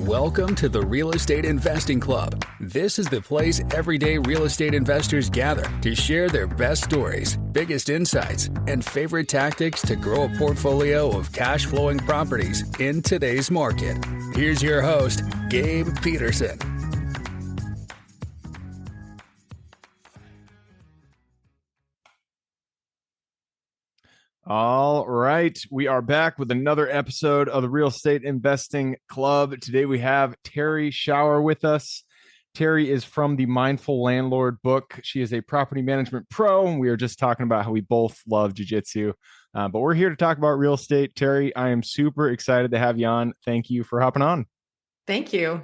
Welcome to the Real Estate Investing Club. This is the place everyday real estate investors gather to share their best stories, biggest insights, and favorite tactics to grow a portfolio of cash flowing properties in today's market. Here's your host, Gabe Peterson. All right. We are back with another episode of the Real Estate Investing Club. Today we have Terrie Schaeur with us. Terrie is from the Mindful Landlord book. She is a property management pro, and we were just talking about how we both love jiu-jitsu. But we're here to talk about real estate. Terrie, I am super excited to have you on. Thank you for hopping on. Thank you.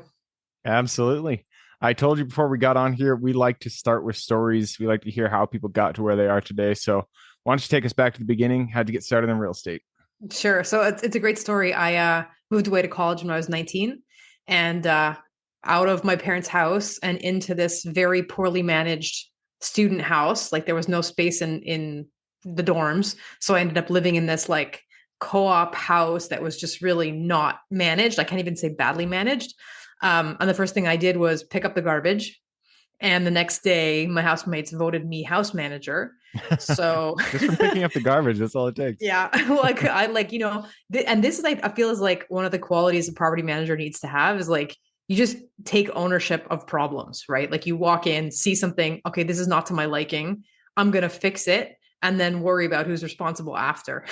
Absolutely. I told you before we got on here, we like to start with stories. We like to hear how people got to where they are today. So why don't you take us back to the beginning? How'd you get started in real estate? Sure. So it's a great story. I moved away to college when I was 19 and out of my parents' house and into this very poorly managed student house. Like there was no space in the dorms. So I ended up living in this like co-op house that was just really not managed. I can't even say badly managed. And the first thing I did was pick up the garbage. And the next day, my housemates voted me house manager. So just from picking up the garbage, that's all it takes. Yeah, like I like, and this is I feel is like one of the qualities a property manager needs to have is like you just take ownership of problems, right? Like you walk in, see something, okay, this is not to my liking. I'm gonna fix it, and then worry about who's responsible after.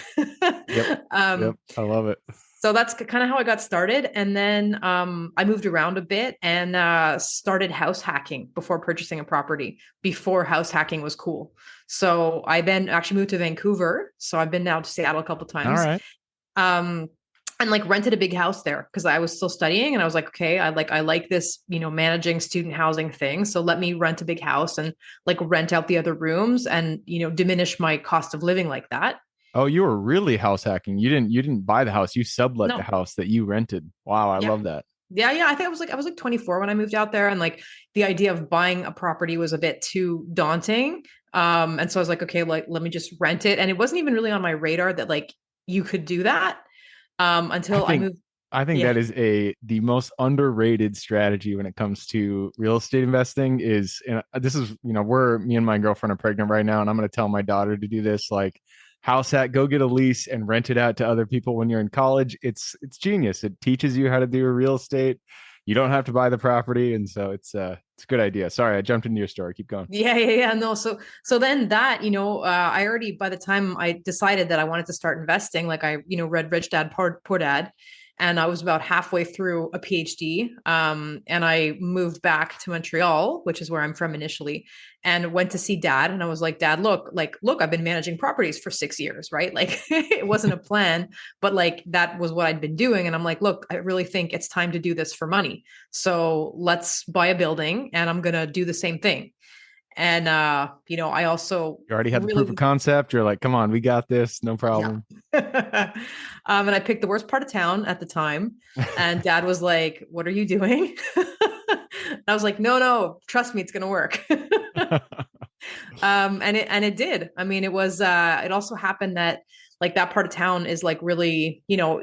Yep. I love it. So that's kind of how I got started. And then I moved around a bit and started house hacking before purchasing a property, before house hacking was cool. So I then actually moved to Vancouver. So I've been now to Seattle a couple of times. All right. And like rented a big house there because I was still studying. And I was like, okay, I like this, managing student housing thing. So let me rent a big house and like rent out the other rooms and, diminish my cost of living like that. Oh, you were really house hacking. You didn't buy the house. You sublet the house that you rented. Wow, I love that. Yeah. I think I was like 24 when I moved out there, and like the idea of buying a property was a bit too daunting. And so I was like, okay, like let me just rent it. And it wasn't even really on my radar that like you could do that until I moved. I think that is the most underrated strategy when it comes to real estate investing is, and this is, me and my girlfriend are pregnant right now, and I'm going to tell my daughter to do this, like house hack, go get a lease and rent it out to other people when you're in college. It's genius. It teaches you how to do real estate. You don't have to buy the property. And so it's a good idea. Sorry, I jumped into your story. Keep going. Yeah. No. So then that, I already, by the time I decided that I wanted to start investing, like I, read Rich Dad, Poor Dad. And I was about halfway through a PhD. And I moved back to Montreal, which is where I'm from initially, and went to see Dad. And I was like, Dad, look, I've been managing properties for 6 years, right? Like it wasn't a plan, but like that was what I'd been doing. And I'm like, look, I really think it's time to do this for money. So let's buy a building and I'm going to do the same thing. And, I also... You already had the proof of concept. You're like, come on, we got this. No problem. Yeah. And I picked the worst part of town at the time. And Dad was like, what are you doing? And I was like, no, trust me, it's going to work. And it did. I mean, it was, it also happened that like that part of town is like really,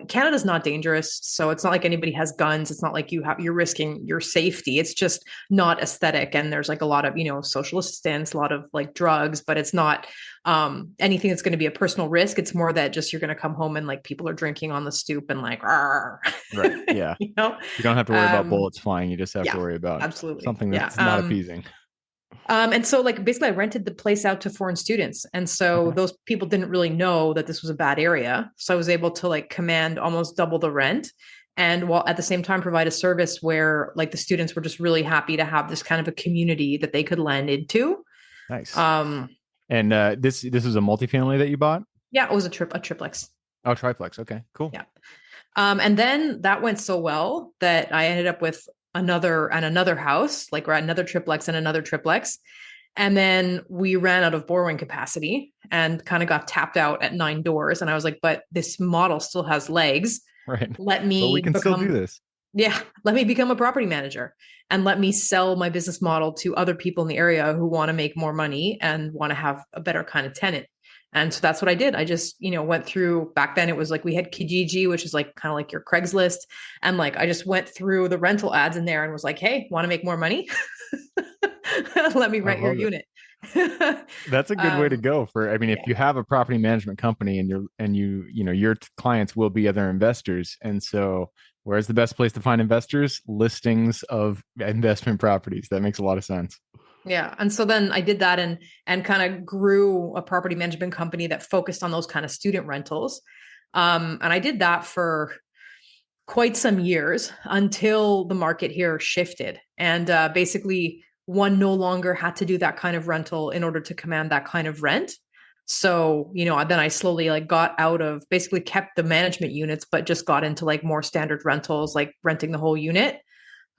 Canada's not dangerous. So it's not like anybody has guns. It's not like you're risking your safety. It's just not aesthetic. And there's like a lot of, social assistance, a lot of like drugs, but it's not anything that's going to be a personal risk. It's more that just you're going to come home and like people are drinking on the stoop and like, right. Yeah. You don't have to worry about bullets flying. You just have to worry about something that's not appeasing. And so like basically I rented the place out to foreign students. And so those people didn't really know that this was a bad area. So I was able to like command almost double the rent. And while at the same time provide a service where like the students were just really happy to have this kind of a community that they could lend into. Nice. And this was a multifamily that you bought? Yeah, it was a triplex. Oh, triplex. Okay, cool. Yeah. And then that went so well that I ended up with another house, like another triplex and another triplex. And then we ran out of borrowing capacity and kind of got tapped out at 9 doors. And I was like, but this model still has legs. Right. We can still do this. Yeah. Let me become a property manager and let me sell my business model to other people in the area who want to make more money and want to have a better kind of tenant. And so that's what I did. I just, went through, back then it was like we had Kijiji, which is like kind of like your Craigslist. And like I just went through the rental ads in there and was like, hey, want to make more money? Let me I rent your love it. unit. That's a good way to um, go for, I mean, if yeah. you have a property management company and your clients will be other investors. And so where's the best place to find investors? Listings of investment properties. That makes a lot of sense. Yeah. And so then I did that and kind of grew a property management company that focused on those kind of student rentals. And I did that for quite some years until the market here shifted. And basically, one no longer had to do that kind of rental in order to command that kind of rent. So, then I slowly like got out of, basically kept the management units, but just got into like more standard rentals, like renting the whole unit.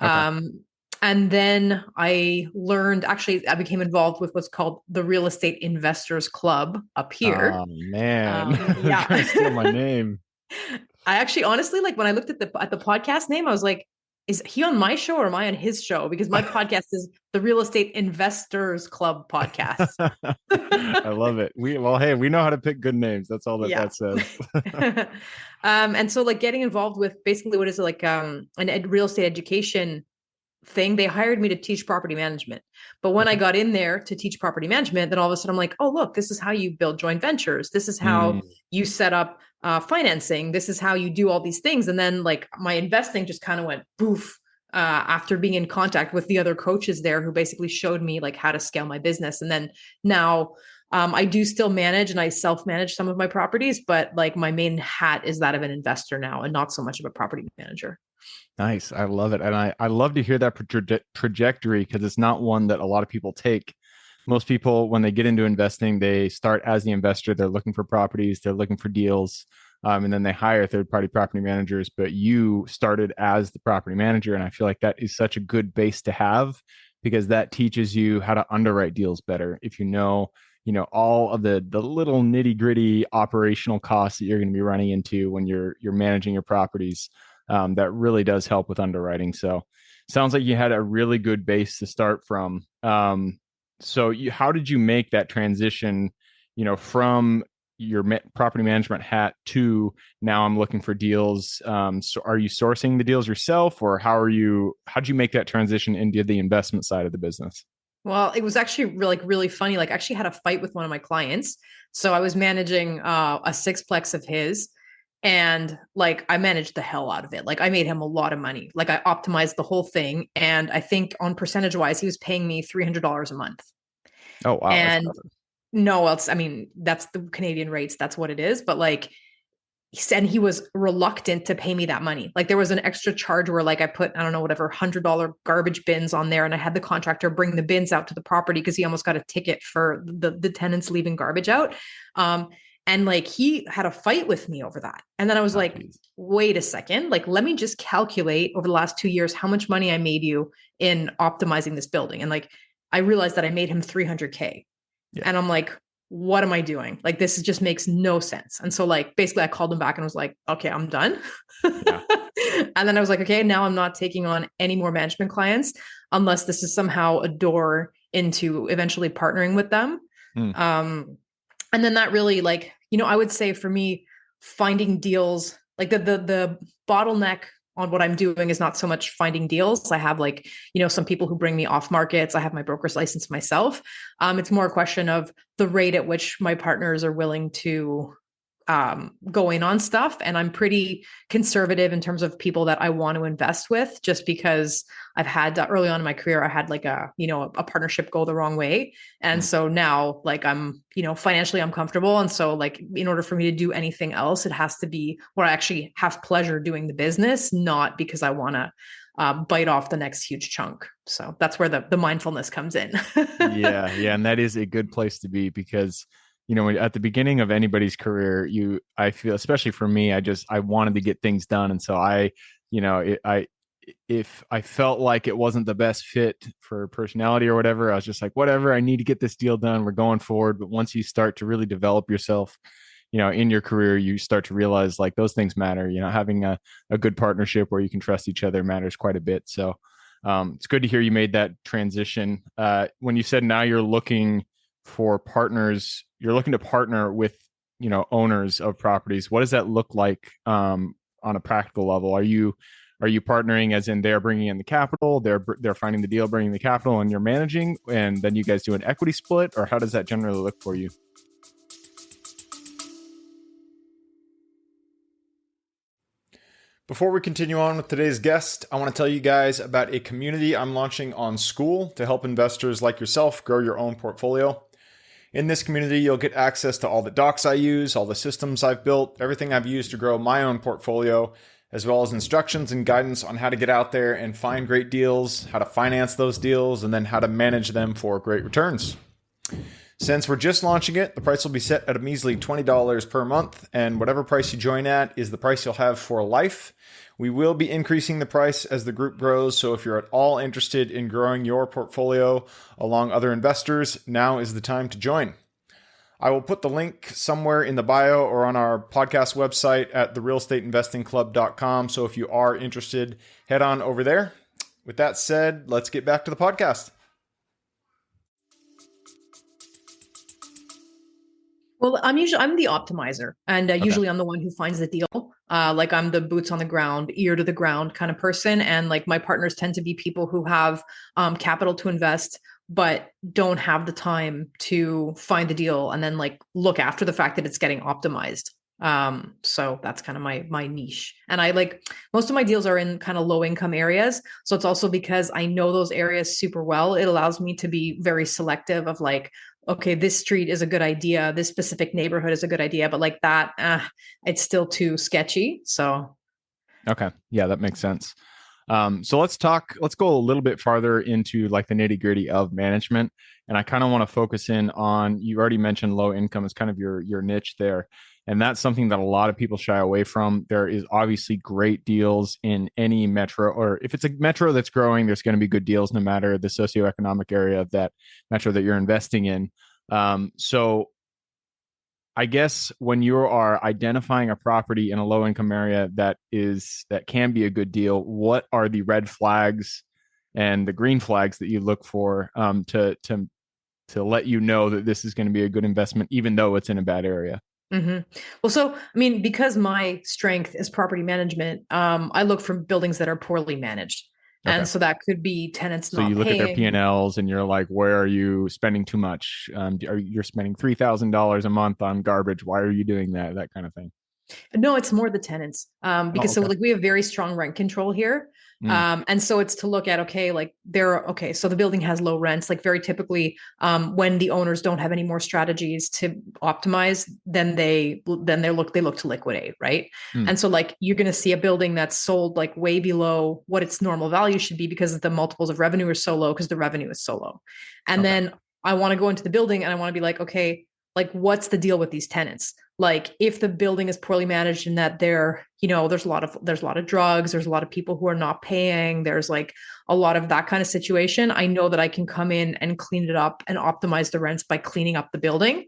Okay. Um, and then actually, I became involved with what's called the Real Estate Investors Club up here. Oh man, you're Yeah. trying to steal my name. I actually honestly, like when I looked at the podcast name, I was like, is he on my show or am I on his show? Because my podcast is the Real Estate Investors Club podcast. I love it. Hey, we know how to pick good names. That's all that Yeah. that says. And so like getting involved with basically what is it, like real estate education thing, they hired me to teach property management. But when I Okay. got in there to teach property management, then all of a sudden I'm like, oh, look, this is how you build joint ventures. This is how Mm, you set up financing. This is how you do all these things. And then like my investing just kind of went poof after being in contact with the other coaches there who basically showed me like how to scale my business. And then now I do still manage and I self-manage some of my properties, but like my main hat is that of an investor now and not so much of a property manager. nice. I love it. And I love to hear that trajectory because it's not one that a lot of people take. Most people, when they get into investing, they start as the investor. They're looking for properties, they're looking for deals, and then they hire third-party property managers. But you started as the property manager, and I feel like that is such a good base to have because that teaches you how to underwrite deals better. If all of the little nitty-gritty operational costs that you're going to be running into when you're managing your properties, that really does help with underwriting. So, sounds like you had a really good base to start from. How did you make that transition, from your property management hat to now I'm looking for deals? So are you sourcing the deals yourself or how'd you make that transition into the investment side of the business? Well, it was actually really funny. Like I actually had a fight with one of my clients. So I was managing a sixplex of his and like I managed the hell out of it. Like I made him a lot of money. Like I optimized the whole thing. And I think on percentage wise, he was paying me $300 a month. Oh, wow. That's And nothing. no else, I mean, that's the Canadian rates. That's what it is. But like he was reluctant to pay me that money. Like there was an extra charge where like I put, I don't know, whatever, $100 garbage bins on there. And I had the contractor bring the bins out to the property because he almost got a ticket for the tenants leaving garbage out. And like he had a fight with me over that. And then I was Oh, like, geez. wait a second, like let me just calculate over the last 2 years how much money I made you in optimizing this building. And like I realized that I made him 300K. Yeah. And I'm like, what am I doing? Like, this just makes no sense. And so, like, basically, I called him back and was like, okay, I'm done. Yeah. And then I was like, okay, now I'm not taking on any more management clients unless this is somehow a door into eventually partnering with them. Mm. Um, and then that really, like, I would say for me, finding deals, like the bottleneck on what I'm doing is not so much finding deals. I have like, some people who bring me off markets. I have my broker's license myself. It's more a question of the rate at which my partners are willing to go in on stuff. And I'm pretty conservative in terms of people that I want to invest with, just because I've had early on in my career, I had like a partnership go the wrong way. And Mm. so now like I'm, financially I'm comfortable. And so like, in order for me to do anything else, it has to be where I actually have pleasure doing the business, not because I want to bite off the next huge chunk. So that's where the mindfulness comes in. Yeah, yeah, and that is a good place to be because at the beginning of anybody's career, I feel, especially for me, I wanted to get things done, and so if I felt like it wasn't the best fit for personality or whatever, I was just like, whatever, I need to get this deal done. We're going forward. But once you start to really develop yourself, in your career, you start to realize like those things matter. Having a good partnership where you can trust each other matters quite a bit. So it's good to hear you made that transition. When you said now you're looking for partners, you're looking to partner with, owners of properties. What does that look like on a practical level? Are you partnering as in they're bringing in the capital, they're finding the deal, bringing the capital, and you're managing, and then you guys do an equity split, or how does that generally look for you? Before we continue on with today's guest, I want to tell you guys about a community I'm launching on School to help investors like yourself grow your own portfolio. In this community, you'll get access to all the docs I use, all the systems I've built, everything I've used to grow my own portfolio, as well as instructions and guidance on how to get out there and find great deals, how to finance those deals, and then how to manage them for great returns. Since we're just launching it, the price will be set at a measly $20 per month, and whatever price you join at is the price you'll have for life. We will be increasing the price as the group grows, so if you're at all interested in growing your portfolio along other investors, now is the time to join. I will put the link somewhere in the bio or on our podcast website at therealestateinvestingclub.com, so if you are interested, head on over there. With that said, let's get back to the podcast. Well, I'm the optimizer, and usually I'm the one who finds the deal. Like I'm the boots on the ground, ear to the ground kind of person. And like my partners tend to be people who have capital to invest, but don't have the time to find the deal and then like look after the fact that it's getting optimized. So that's kind of my niche. And I like most of my deals are in kind of low income areas. So it's also because I know those areas super well. It allows me to be very selective of like, okay, this street is a good idea. This specific neighborhood is a good idea, but like that, it's still too sketchy. So. Okay. Yeah, that makes sense. So let's go a little bit farther into like the nitty gritty of management. And I kind of want to focus in on, you already mentioned low income is kind of your niche there. And that's something that a lot of people shy away from. There is obviously great deals in any metro, or if it's a metro that's growing, there's going to be good deals no matter the socioeconomic area of that metro that you're investing in. So I guess when you are identifying a property in a low income area that can be a good deal, what are the red flags and the green flags that you look for to let you know that this is going to be a good investment, even though it's in a bad area? Mm-hmm. Well, so, I mean, because my strength is property management, I look for buildings that are poorly managed. Okay. And so that could be tenants not paying. So you look at their P&Ls and you're like, where are you spending too much? You're spending $3,000 a month on garbage. Why are you doing that? That kind of thing. No, it's more the tenants. Because so like we have very strong rent control here. And so it's to look at, okay, like so the building has low rents, like very typically, when the owners don't have any more strategies to optimize, then they look to liquidate. Right. And so like, you're going to see a building that's sold like way below what its normal value should be because the multiples of revenue are so low because the revenue is so low. And then I want to go into the building and I want to be like, okay, like what's the deal with these tenants? Like if the building is poorly managed and that there's a lot of drugs, there's a lot of people who are not paying, there's like a lot of that kind of situation. I know that I can come in and clean it up and optimize the rents by cleaning up the building.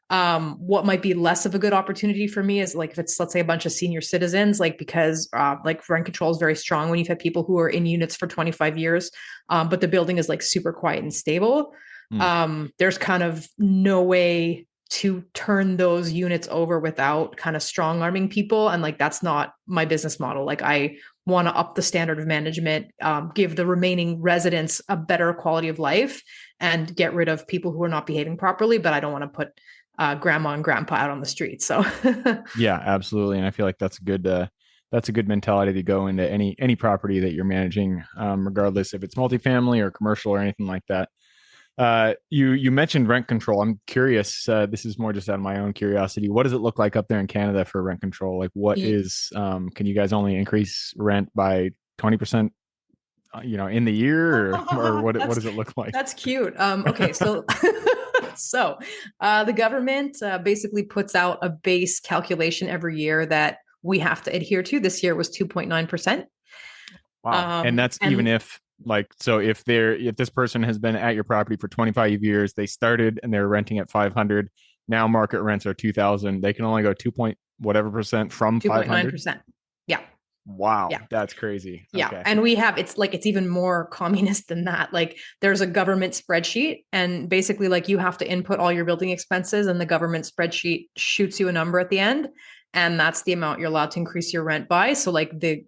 What might be less of a good opportunity for me is like if it's, let's say, a bunch of senior citizens, like because like rent control is very strong when you've had people who are in units for 25 years, but the building is like super quiet and stable. There's kind of no way to turn those units over without kind of strong arming people. And like, that's not my business model. Like I want to up the standard of management, give the remaining residents a better quality of life and get rid of people who are not behaving properly. But I don't want to put grandma and grandpa out on the street. So yeah, absolutely. And I feel like that's a good mentality to go into any property that you're managing, regardless if it's multifamily or commercial or anything like that. You mentioned rent control. I'm curious. This is more just out of my own curiosity. What does it look like up there in Canada for rent control? Like, what is? Can you guys only increase rent by 20%? In the year, or what does it look like? That's cute. Okay, so the government basically puts out a base calculation every year that we have to adhere to. This year was 2.9%. Wow, and that's even if. Like, so if this person has been at your property for 25 years, they started and they're renting at 500. Now market rents are 2,000. They can only go 2 point whatever percent from 500. 2.9%. Yeah. Wow, Yeah. that's crazy. Yeah. Okay. And it's even more communist than that. Like there's a government spreadsheet, and basically like you have to input all your building expenses, and the government spreadsheet shoots you a number at the end. And that's the amount you're allowed to increase your rent by. So like the,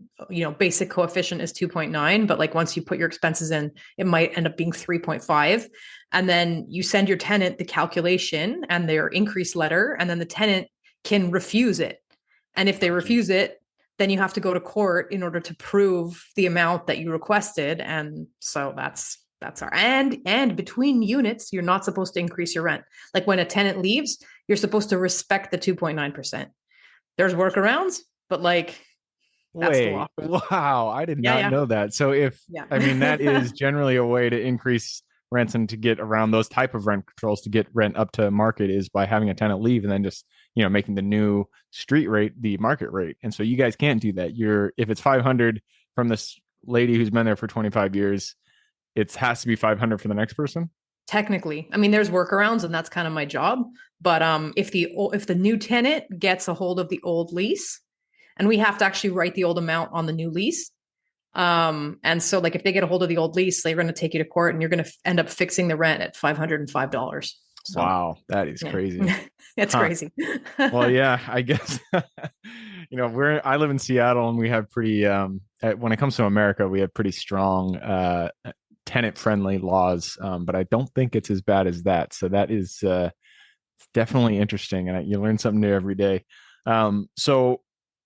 basic coefficient is 2.9, but like once you put your expenses in, it might end up being 3.5. And then you send your tenant the calculation and their increase letter, and then the tenant can refuse it. And if they refuse it, then you have to go to court in order to prove the amount that you requested. And so that's our, and between units, you're not supposed to increase your rent. Like when a tenant leaves, you're supposed to respect the 2.9%. There's workarounds, but like that's the law. Wait, wow, I did not Yeah. know that. So I mean, that is generally a way to increase rents and to get around those type of rent controls, to get rent up to market, is by having a tenant leave and then just, making the new street rate the market rate. And so you guys can't do that. If it's 500 from this lady who's been there for 25 years, it has to be 500 for the next person. Technically, I mean, there's workarounds, and that's kind of my job. But if the new tenant gets a hold of the old lease, and we have to actually write the old amount on the new lease. And so like if they get a hold of the old lease, they're going to take you to court, and you're going to end up fixing the rent at $505. So, wow, that is crazy. It's crazy. Well, yeah, I guess, I live in Seattle, and we have pretty, when it comes to America, we have pretty strong, tenant friendly laws. But I don't think it's as bad as that. So that is, definitely interesting. And you learn something new every day. So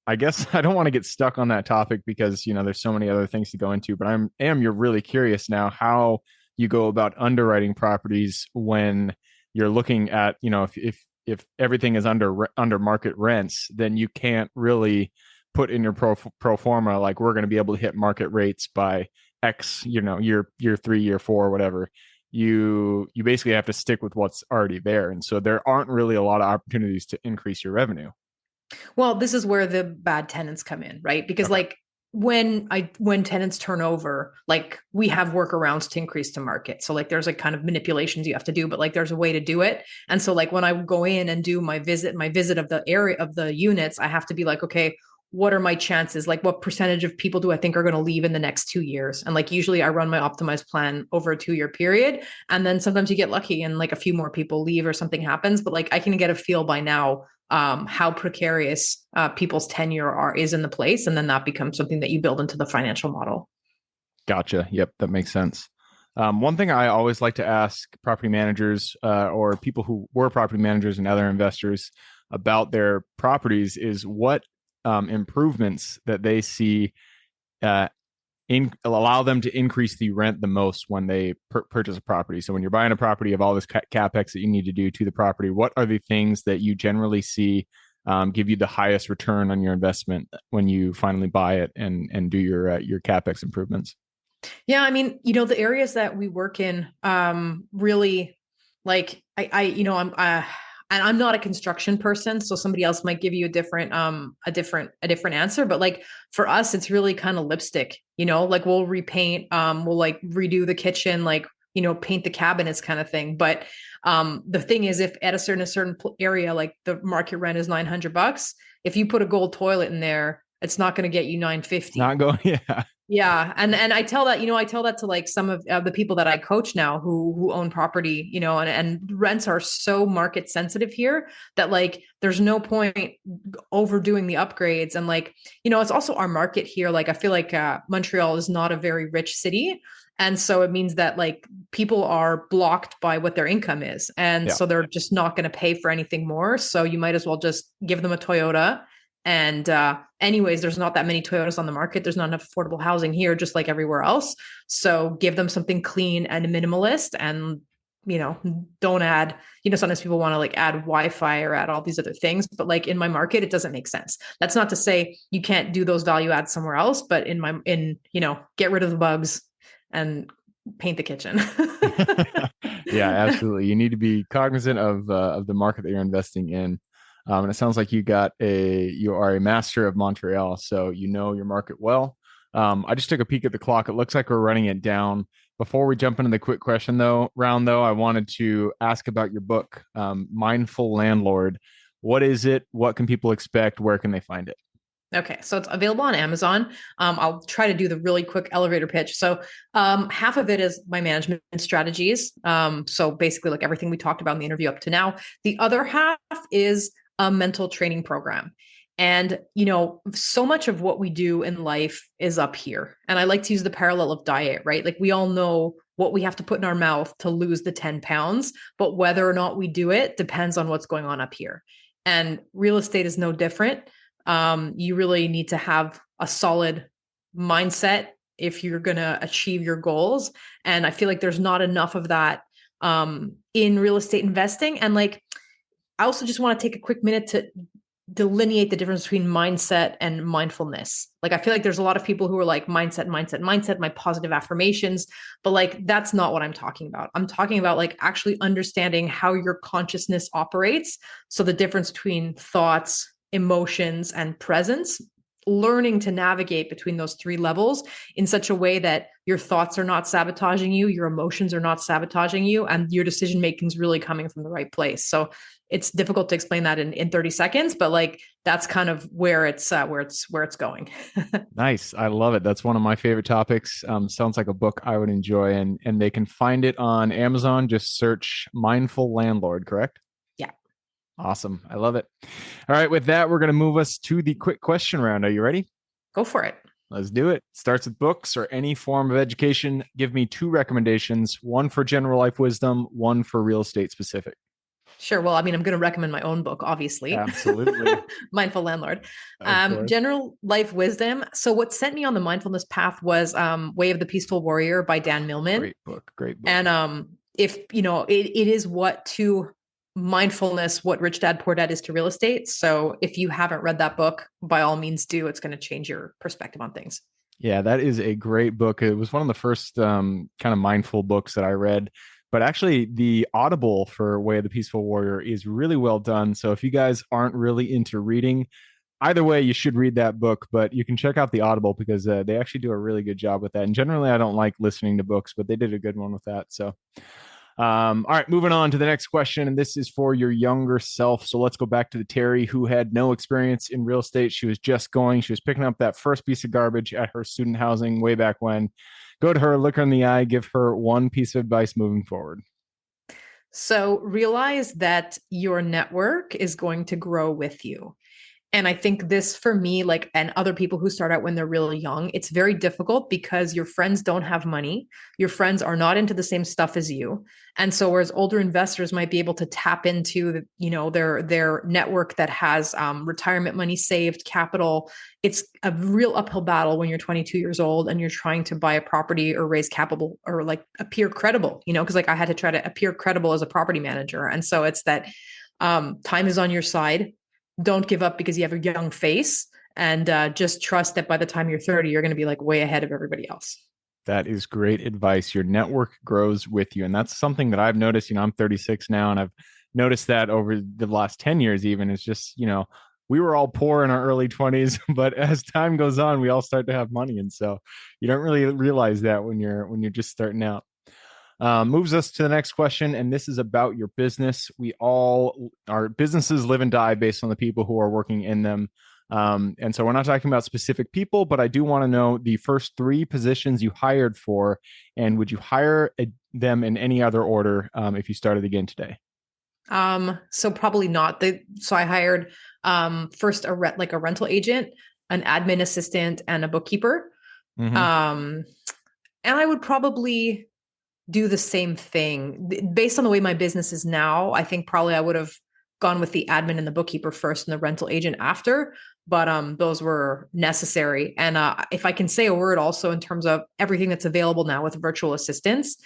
I guess I don't want to get stuck on that topic because, there's so many other things to go into, but you're really curious now how you go about underwriting properties when you're looking at, if everything is under market rents, then you can't really put in your pro forma, like we're going to be able to hit market rates by X, year 3, year 4, whatever. You basically have to stick with what's already there. And so there aren't really a lot of opportunities to increase your revenue. Well, this is where the bad tenants come in, right? Because Okay. like when tenants turn over, like we have workarounds to increase to market. So like there's like kind of manipulations you have to do, but like there's a way to do it. And so like when I go in and do my visit of the area of the units, I have to be like, okay, what are my chances? Like what percentage of people do I think are going to leave in the next 2 years? And like usually I run my optimized plan over a 2-year period. And then sometimes you get lucky and like a few more people leave or something happens. But like I can get a feel by now how precarious people's tenure is in the place. And then that becomes something that you build into the financial model. Gotcha. Yep, that makes sense. One thing I always like to ask property managers or people who were property managers and other investors about their properties is what improvements that they see allow them to increase the rent the most when they purchase a property. So when you're buying a property of all this capex that you need to do to the property, what are the things that you generally see give you the highest return on your investment when you finally buy it and do your capex improvements? Yeah, I mean, the areas that we work in, really, like I'm not a construction person, so somebody else might give you a different answer. But like for us, it's really kind of lipstick, like we'll repaint, we'll like redo the kitchen, like, paint the cabinets kind of thing. But the thing is, if at a certain area, like the market rent is $900, if you put a gold toilet in there, it's not going to get you $950. Not going, yeah. Yeah. And I tell that, to like some of the people that I coach now who own property, and rents are so market sensitive here that like, there's no point overdoing the upgrades. And like, it's also our market here. Like, I feel like Montreal is not a very rich city. And so it means that like people are blocked by what their income is. And so they're just not going to pay for anything more. So you might as well just give them a Toyota. And anyways, there's not that many Toyotas on the market. There's not enough affordable housing here, just like everywhere else. So give them something clean and minimalist, and, don't add, sometimes people want to like add Wi-Fi or add all these other things, but like in my market, it doesn't make sense. That's not to say you can't do those value adds somewhere else, but get rid of the bugs and paint the kitchen. Yeah, absolutely. You need to be cognizant of the market that you're investing in. And it sounds like you are a master of Montreal, so you know your market well. I just took a peek at the clock. It looks like we're running it down. Before we jump into the quick question round, I wanted to ask about your book, Mindful Landlord. What is it? What can people expect? Where can they find it? Okay, so it's available on Amazon. I'll try to do the really quick elevator pitch. So half of it is my management strategies. So basically, like everything we talked about in the interview up to now. The other half is a mental training program. And, so much of what we do in life is up here. And I like to use the parallel of diet, right? Like we all know what we have to put in our mouth to lose the 10 pounds, but whether or not we do it depends on what's going on up here. And real estate is no different. You really need to have a solid mindset if you're going to achieve your goals. And I feel like there's not enough of that in real estate investing. And like, I also just want to take a quick minute to delineate the difference between mindset and mindfulness. Like, I feel like there's a lot of people who are like mindset, my positive affirmations, but like, that's not what I'm talking about. I'm talking about like actually understanding how your consciousness operates. So the difference between thoughts, emotions, and presence, learning to navigate between those three levels in such a way that your thoughts are not sabotaging you, your emotions are not sabotaging you, and your decision making is really coming from the right place. So it's difficult to explain that in 30 seconds, but like that's kind of where it's going. Nice. I love it. That's one of my favorite topics. Sounds like a book I would enjoy, and they can find it on Amazon. Just search Mindful Landlord, correct? Yeah. Awesome. I love it. All right. With that, we're going to move us to the quick question round. Are you ready? Go for it. Let's do it. Starts with books or any form of education. Give me 2 recommendations, one for general life wisdom, one for real estate specific. Sure. Well, I mean, I'm going to recommend my own book, obviously. Absolutely. Mindful Landlord. General life wisdom. So what sent me on the mindfulness path was Way of the Peaceful Warrior by Dan Millman. Great book. And if, it is what to mindfulness, what Rich Dad Poor Dad is to real estate. So if you haven't read that book, by all means do. It's going to change your perspective on things. Yeah, that is a great book. It was one of the first kind of mindful books that I read. But actually, the Audible for Way of the Peaceful Warrior is really well done. So if you guys aren't really into reading, either way, you should read that book. But you can check out the Audible because they actually do a really good job with that. And generally, I don't like listening to books, but they did a good one with that. So, all right, moving on to the next question. And this is for your younger self. So let's go back to the Terrie who had no experience in real estate. She was picking up that first piece of garbage at her student housing way back when. Go to her, look her in the eye, give her one piece of advice moving forward. So realize that your network is going to grow with you. And I think this for me, like, and other people who start out when they're really young, it's very difficult because your friends don't have money. Your friends are not into the same stuff as you. And so whereas older investors might be able to tap into their network that has retirement money saved, capital, it's a real uphill battle when you're 22 years old and you're trying to buy a property or raise capital or like appear credible, because like I had to try to appear credible as a property manager. And so it's that time is on your side. Don't give up because you have a young face, and just trust that by the time you're 30, you're going to be like way ahead of everybody else. That is great advice. Your network grows with you. And that's something that I've noticed. I'm 36 now, and I've noticed that over the last 10 years, even. It's just, we were all poor in our early 20s, but as time goes on, we all start to have money. And so you don't really realize that when you're just starting out. Moves us to the next question, and this is about your business. Our businesses live and die based on the people who are working in them. And so we're not talking about specific people, but I do want to know the first 3 positions you hired for, and would you hire them in any other order if you started again today? So probably not. So I hired first a rental agent, an admin assistant, and a bookkeeper. Mm-hmm. And I would probably do the same thing based on the way my business is now. I think probably I would have gone with the admin and the bookkeeper first and the rental agent after, but those were necessary. And if I can say a word also in terms of everything that's available now with virtual assistants,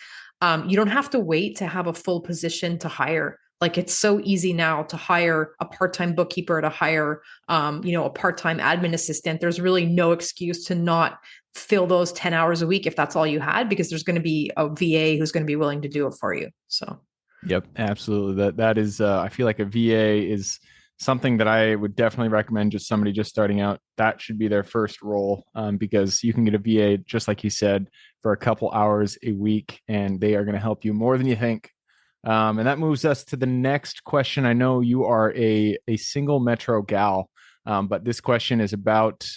you don't have to wait to have a full position to hire. Like, it's so easy now to hire a part-time bookkeeper, to hire, a part-time admin assistant. There's really no excuse to not fill those 10 hours a week if that's all you had, because there's going to be a VA who's going to be willing to do it for you. So, yep, absolutely. That is, I feel like a VA is something that I would definitely recommend just somebody just starting out. That should be their first role, because you can get a VA, just like you said, for a couple hours a week, and they are going to help you more than you think. And that moves us to the next question. I know you are a single metro gal. But this question is about,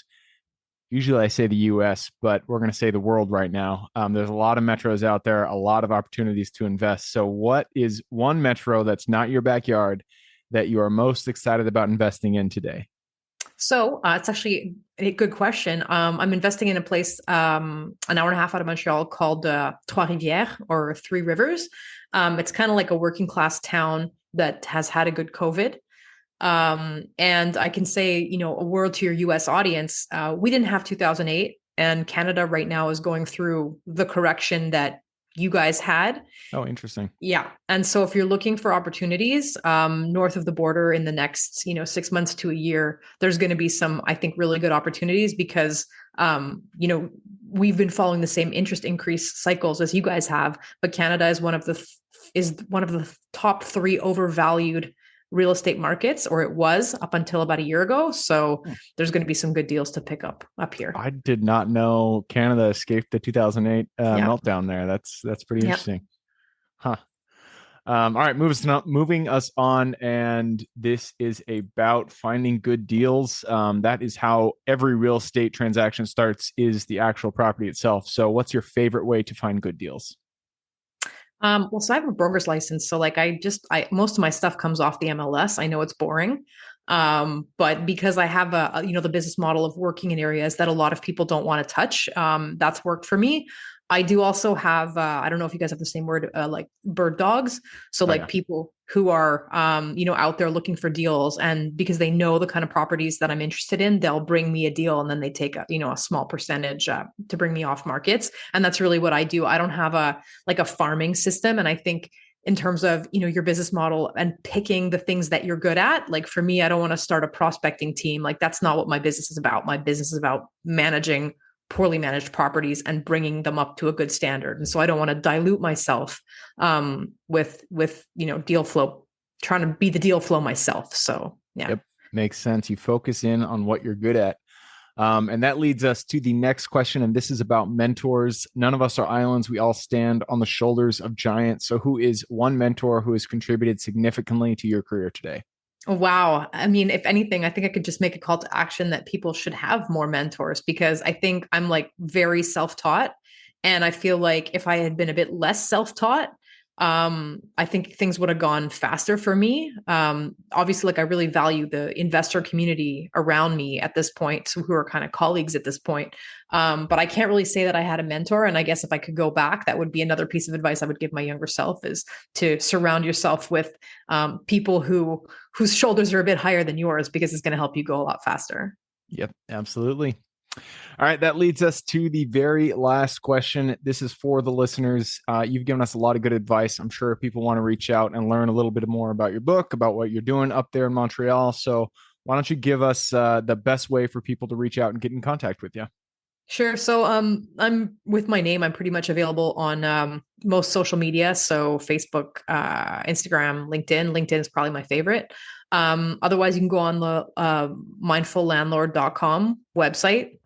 usually I say the US, but we're going to say the world right now. There's a lot of metros out there, a lot of opportunities to invest. So what is one metro that's not your backyard that you are most excited about investing in today? So it's actually a good question. I'm investing in a place an hour and a half out of Montreal called Trois-Rivières, or Three Rivers. It's kind of like a working class town that has had a good COVID. And I can say, a word to your US audience, we didn't have 2008, and Canada right now is going through the correction that you guys had. Oh, interesting. Yeah. And so if you're looking for opportunities north of the border in the next, 6 months to a year, there's going to be some, I think, really good opportunities because, we've been following the same interest increase cycles as you guys have, but Canada is one of the top three overvalued real estate markets, or it was up until about a year ago. So there's going to be some good deals to pick up here. I did not know Canada escaped the 2008 meltdown there. That's pretty interesting. Huh. All right, moving us on. And this is about finding good deals. That is how every real estate transaction starts, is the actual property itself. So what's your favorite way to find good deals? So I have a broker's license. So most of my stuff comes off the MLS. I know it's boring. But because I have the business model of working in areas that a lot of people don't want to touch, that's worked for me. I do also have, I don't know if you guys have the same word, like bird dogs. So people who are, out there looking for deals, and because they know the kind of properties that I'm interested in, they'll bring me a deal, and then they take a small percentage to bring me off markets. And that's really what I do. I don't have a farming system. And I think in terms of, your business model and picking the things that you're good at, like for me, I don't want to start a prospecting team. Like that's not what my business is about. My business is about managing poorly managed properties and bringing them up to a good standard. And so I don't want to dilute myself with deal flow, trying to be the deal flow myself. So yeah. Yep. Makes sense. You focus in on what you're good at. And that leads us to the next question. And this is about mentors. None of us are islands. We all stand on the shoulders of giants. So who is one mentor who has contributed significantly to your career today? Wow. I mean, if anything, I think I could just make a call to action that people should have more mentors, because I think I'm very self-taught. And I feel like if I had been a bit less self-taught, I think things would have gone faster for me. Obviously, I really value the investor community around me at this point, who are kind of colleagues at this point. But I can't really say that I had a mentor. And I guess if I could go back, that would be another piece of advice I would give my younger self, is to surround yourself with people whose shoulders are a bit higher than yours, because it's going to help you go a lot faster. Yep, absolutely. All right, that leads us to the very last question. This is for the listeners. You've given us a lot of good advice. I'm sure people want to reach out and learn a little bit more about your book, about what you're doing up there in Montreal. So why don't you give us the best way for people to reach out and get in contact with you? Sure. So I'm with my name. I'm pretty much available on most social media. So Facebook, Instagram, LinkedIn. LinkedIn is probably my favorite. Otherwise, you can go on the mindfullandlord.com website,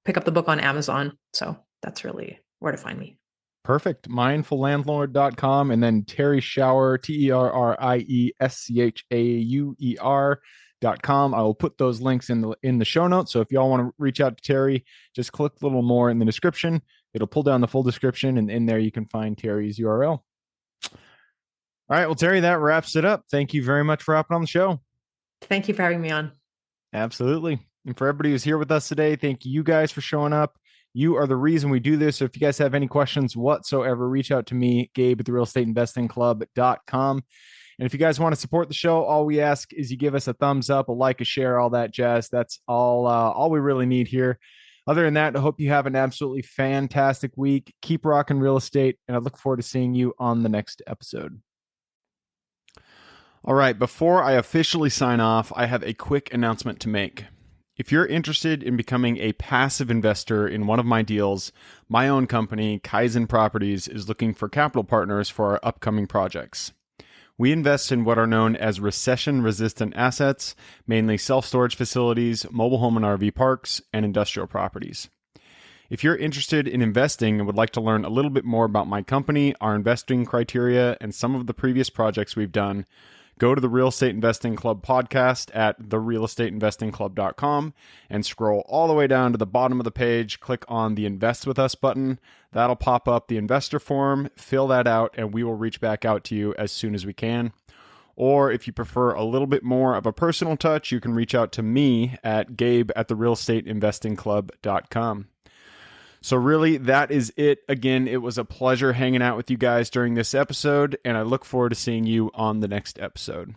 pick up the book on Amazon. So that's really where to find me. Perfect. Mindfullandlord.com. And then Terrie Schaeur, TerrieSchaeur.com. I will put those links in the show notes. So if y'all want to reach out to Terrie, just click a little more in the description. It'll pull down the full description, and in there you can find Terrie's URL. All right. Well, Terrie, that wraps it up. Thank you very much for hopping on the show. Thank you for having me on. Absolutely. And for everybody who's here with us today, thank you guys for showing up. You are the reason we do this. So if you guys have any questions whatsoever, reach out to me, Gabe at therealestateinvestingclub.com. And if you guys want to support the show, all we ask is you give us a thumbs up, a like, a share, all that jazz. That's all we really need here. Other than that, I hope you have an absolutely fantastic week. Keep rocking real estate, and I look forward to seeing you on the next episode. All right, before I officially sign off, I have a quick announcement to make. If you're interested in becoming a passive investor in one of my deals, my own company, Kaizen Properties, is looking for capital partners for our upcoming projects. We invest in what are known as recession-resistant assets, mainly self-storage facilities, mobile home and RV parks, and industrial properties. If you're interested in investing and would like to learn a little bit more about my company, our investing criteria, and some of the previous projects we've done, Go to the Real Estate Investing Club podcast at therealestateinvestingclub.com and scroll all the way down to the bottom of the page. Click on the Invest With Us button. That'll pop up the investor form. Fill that out, and we will reach back out to you as soon as we can. Or if you prefer a little bit more of a personal touch, you can reach out to me at gabe@therealestateinvestingclub.com. So really, that is it. Again, it was a pleasure hanging out with you guys during this episode, and I look forward to seeing you on the next episode.